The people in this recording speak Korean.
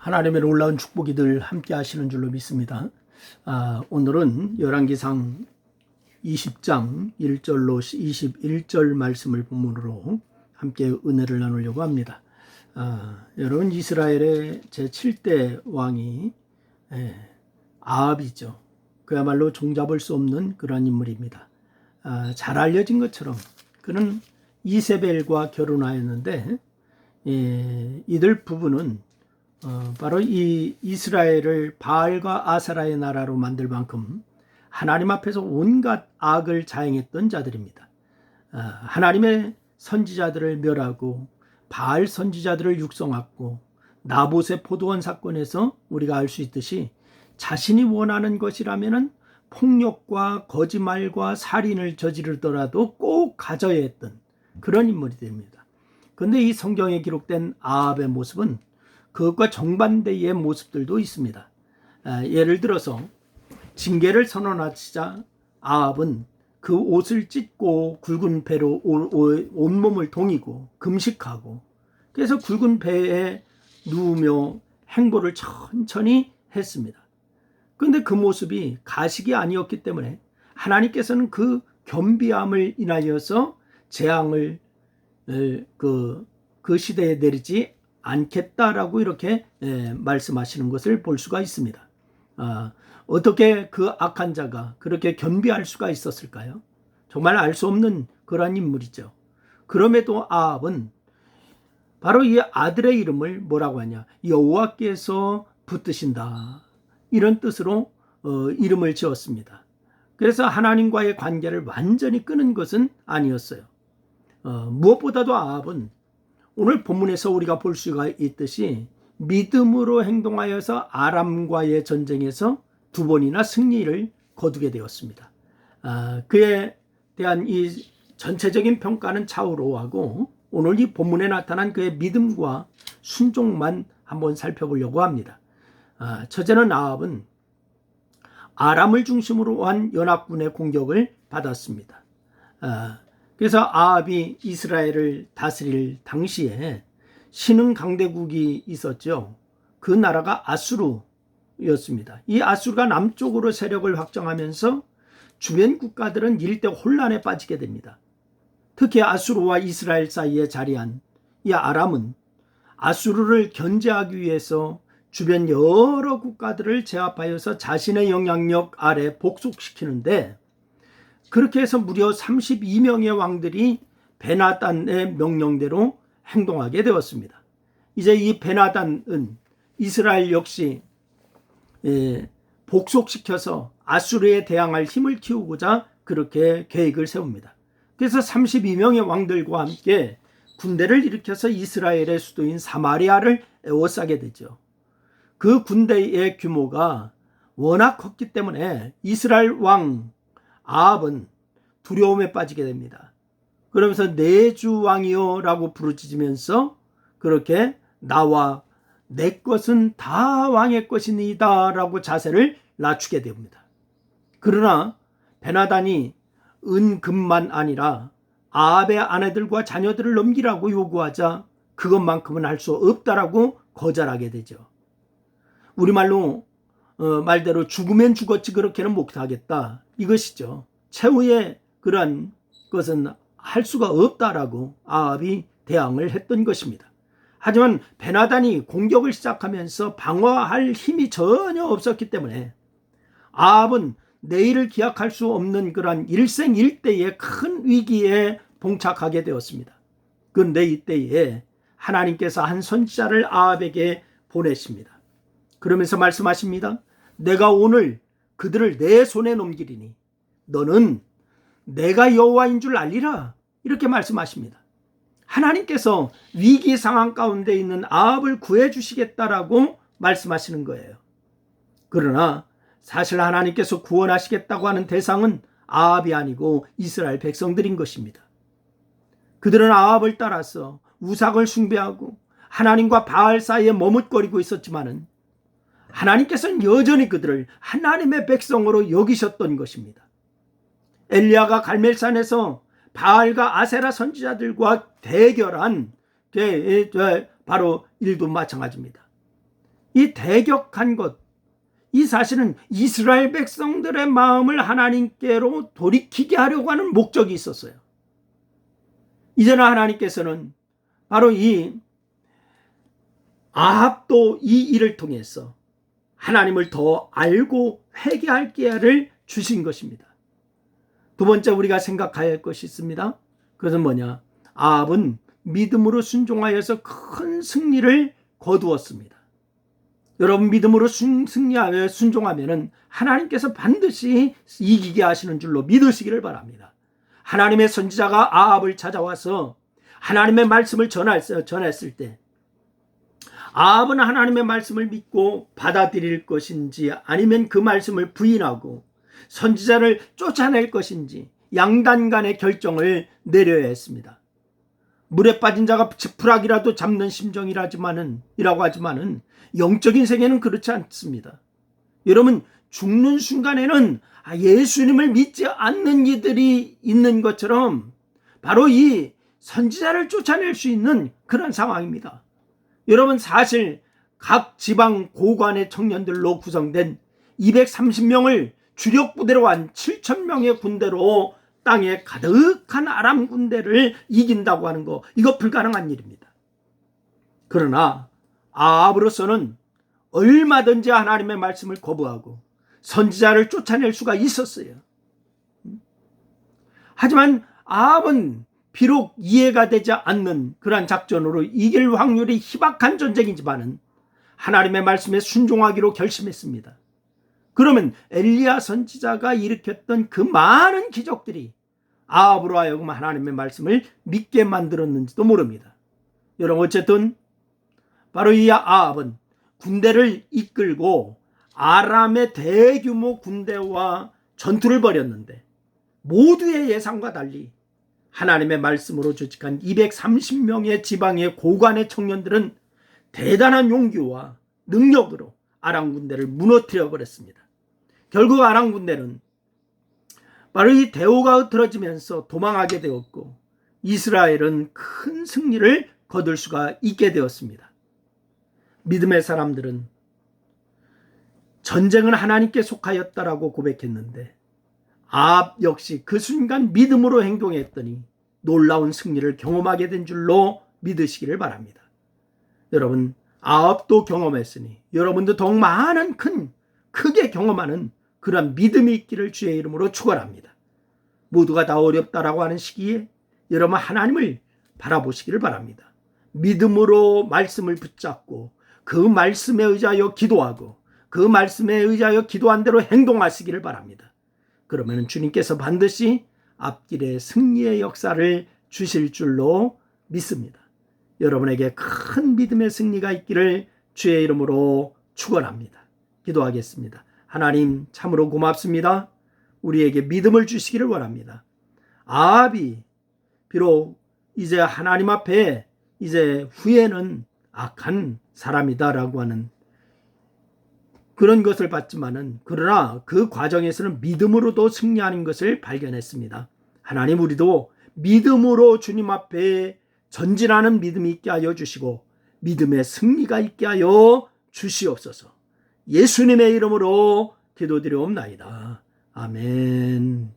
하나님의 놀라운 축복이 늘 함께 하시는 줄로 믿습니다. 오늘은 열왕기상 20장 1절로 21절 말씀을 본문으로 함께 은혜를 나누려고 합니다. 여러분, 이스라엘의 제7대 왕이 아합이죠. 그야말로 종잡을 수 없는 그런 인물입니다. 잘 알려진 것처럼 그는 이세벨과 결혼하였는데 이들 부부는 바로 이 이스라엘을 바알과 아세라의 나라로 만들 만큼 하나님 앞에서 온갖 악을 자행했던 자들입니다. 하나님의 선지자들을 멸하고 바알 선지자들을 육성하고 나봇의 포도원 사건에서 우리가 알 수 있듯이 자신이 원하는 것이라면은 폭력과 거짓말과 살인을 저지르더라도 꼭 가져야 했던 그런 인물이 됩니다. 그런데 이 성경에 기록된 아합의 모습은 그것과 정반대의 모습들도 있습니다. 예를 들어서 징계를 선언하시자 아합은 그 옷을 찢고 굵은 배로 온몸을 동이고 금식하고, 그래서 굵은 배에 누우며 행보를 천천히 했습니다. 그런데 그 모습이 가식이 아니었기 때문에 하나님께서는 그 겸비함을 인하여서 재앙을 그 시대에 내리지 않겠다라고 이렇게 말씀하시는 것을 볼 수가 있습니다. 어떻게 그 악한 자가 그렇게 겸비할 수가 있었을까요? 정말 알 수 없는 그러한 인물이죠. 그럼에도 아합은 바로 이 아들의 이름을 뭐라고 하냐, 여호와께서 붙드신다, 이런 뜻으로 이름을 지었습니다. 그래서 하나님과의 관계를 완전히 끊은 것은 아니었어요. 무엇보다도 아합은 오늘 본문에서 우리가 볼 수가 있듯이 믿음으로 행동하여서 아람과의 전쟁에서 2번이나 승리를 거두게 되었습니다. 그에 대한 이 전체적인 평가는 차후로하고 오늘 이 본문에 나타난 그의 믿음과 순종만 한번 살펴보려고 합니다. 첫째는 아합은 아람을 중심으로 한 연합군의 공격을 받았습니다. 그래서 아합이 이스라엘을 다스릴 당시에 신흥 강대국이 있었죠. 그 나라가 아수르였습니다. 이 아수르가 남쪽으로 세력을 확장하면서 주변 국가들은 일대 혼란에 빠지게 됩니다. 특히 아수르와 이스라엘 사이에 자리한 이 아람은 아수르를 견제하기 위해서 주변 여러 국가들을 제압하여서 자신의 영향력 아래 복속시키는데, 그렇게 해서 무려 32명의 왕들이 베나단의 명령대로 행동하게 되었습니다. 이제 이 베나단은 이스라엘 역시 복속시켜서 아수르에 대항할 힘을 키우고자 그렇게 계획을 세웁니다. 그래서 32명의 왕들과 함께 군대를 일으켜서 이스라엘의 수도인 사마리아를 에워싸게 되죠. 그 군대의 규모가 워낙 컸기 때문에 이스라엘 왕 아합은 두려움에 빠지게 됩니다. 그러면서 내 주 왕이여 라고 부르짖으면서 그렇게 나와 내 것은 다 왕의 것이니이다 라고 자세를 낮추게 됩니다. 그러나 베나단이 은금만 아니라 아합의 아내들과 자녀들을 넘기라고 요구하자 그것만큼은 할 수 없다라고 거절하게 되죠. 우리말로 말대로 죽으면 죽었지 그렇게는 못하겠다, 이것이죠. 최후의 그런 것은 할 수가 없다라고 아합이 대항을 했던 것입니다. 하지만 베나단이 공격을 시작하면서 방어할 힘이 전혀 없었기 때문에 아합은 내일을 기약할 수 없는 그런 일생일대의 큰 위기에 봉착하게 되었습니다. 그런데 이때에 하나님께서 한 선지자를 아합에게 보내십니다. 그러면서 말씀하십니다. 내가 오늘 그들을 내 손에 넘기리니 너는 내가 여호와인 줄 알리라, 이렇게 말씀하십니다. 하나님께서 위기 상황 가운데 있는 아합을 구해 주시겠다라고 말씀하시는 거예요. 그러나 사실 하나님께서 구원하시겠다고 하는 대상은 아합이 아니고 이스라엘 백성들인 것입니다. 그들은 아합을 따라서 우상을 숭배하고 하나님과 바알 사이에 머뭇거리고 있었지만은 하나님께서는 여전히 그들을 하나님의 백성으로 여기셨던 것입니다. 엘리야가 갈멜산에서 바알과 아세라 선지자들과 대결한 바로 일도 마찬가지입니다. 이 대격한 것, 이 사실은 이스라엘 백성들의 마음을 하나님께로 돌이키게 하려고 하는 목적이 있었어요. 이제는 하나님께서는 바로 이 아합도 이 일을 통해서 하나님을 더 알고 회개할 기회를 주신 것입니다. 두 번째 우리가 생각해야 할 것이 있습니다. 그것은 뭐냐? 아합은 믿음으로 순종하여서 큰 승리를 거두었습니다. 여러분, 믿음으로 승리하여 순종하면 하나님께서 반드시 이기게 하시는 줄로 믿으시기를 바랍니다. 하나님의 선지자가 아합을 찾아와서 하나님의 말씀을 전했을 때 아합은 하나님의 말씀을 믿고 받아들일 것인지 아니면 그 말씀을 부인하고 선지자를 쫓아낼 것인지 양단 간의 결정을 내려야 했습니다. 물에 빠진 자가 지푸라기라도 잡는 심정이라고 하지만은 영적인 세계는 그렇지 않습니다. 여러분, 죽는 순간에는 예수님을 믿지 않는 이들이 있는 것처럼 바로 이 선지자를 쫓아낼 수 있는 그런 상황입니다. 여러분, 사실 각 지방 고관의 청년들로 구성된 230명을 주력 부대로 한 7,000명의 군대로 땅에 가득한 아람 군대를 이긴다고 하는 거, 이거 불가능한 일입니다. 그러나 아합으로서는 얼마든지 하나님의 말씀을 거부하고 선지자를 쫓아낼 수가 있었어요. 하지만 아합은 비록 이해가 되지 않는 그러한 작전으로 이길 확률이 희박한 전쟁이지만은 하나님의 말씀에 순종하기로 결심했습니다. 그러면 엘리야 선지자가 일으켰던 그 많은 기적들이 아합으로 하여금 하나님의 말씀을 믿게 만들었는지도 모릅니다. 여러분, 어쨌든 바로 이 아합은 군대를 이끌고 아람의 대규모 군대와 전투를 벌였는데 모두의 예상과 달리 하나님의 말씀으로 조직한 230명의 지방의 고관의 청년들은 대단한 용기와 능력으로 아람 군대를 무너뜨려 버렸습니다. 결국 아람 군대는 바로 이 대오가 흐트러지면서 도망하게 되었고 이스라엘은 큰 승리를 거둘 수가 있게 되었습니다. 믿음의 사람들은 전쟁은 하나님께 속하였다라고 고백했는데 아합 역시 그 순간 믿음으로 행동했더니 놀라운 승리를 경험하게 된 줄로 믿으시기를 바랍니다. 여러분, 아합도 경험했으니 여러분도 더욱 많은 크게 경험하는 그런 믿음이 있기를 주의 이름으로 축원합니다. 모두가 다 어렵다라고 하는 시기에 여러분 하나님을 바라보시기를 바랍니다. 믿음으로 말씀을 붙잡고 그 말씀에 의하여 기도하고 그 말씀에 의하여 기도한 대로 행동하시기를 바랍니다. 그러면 주님께서 반드시 앞길에 승리의 역사를 주실 줄로 믿습니다. 여러분에게 큰 믿음의 승리가 있기를 주의 이름으로 축원합니다. 기도하겠습니다. 하나님, 참으로 고맙습니다. 우리에게 믿음을 주시기를 원합니다. 아합이 비록 이제 하나님 앞에 이제 후에는 악한 사람이다라고 하는 그런 것을 봤지만은 그러나 그 과정에서는 믿음으로도 승리하는 것을 발견했습니다. 하나님, 우리도 믿음으로 주님 앞에 전진하는 믿음이 있게 하여 주시고 믿음의 승리가 있게 하여 주시옵소서. 예수님의 이름으로 기도드리옵나이다. 아멘.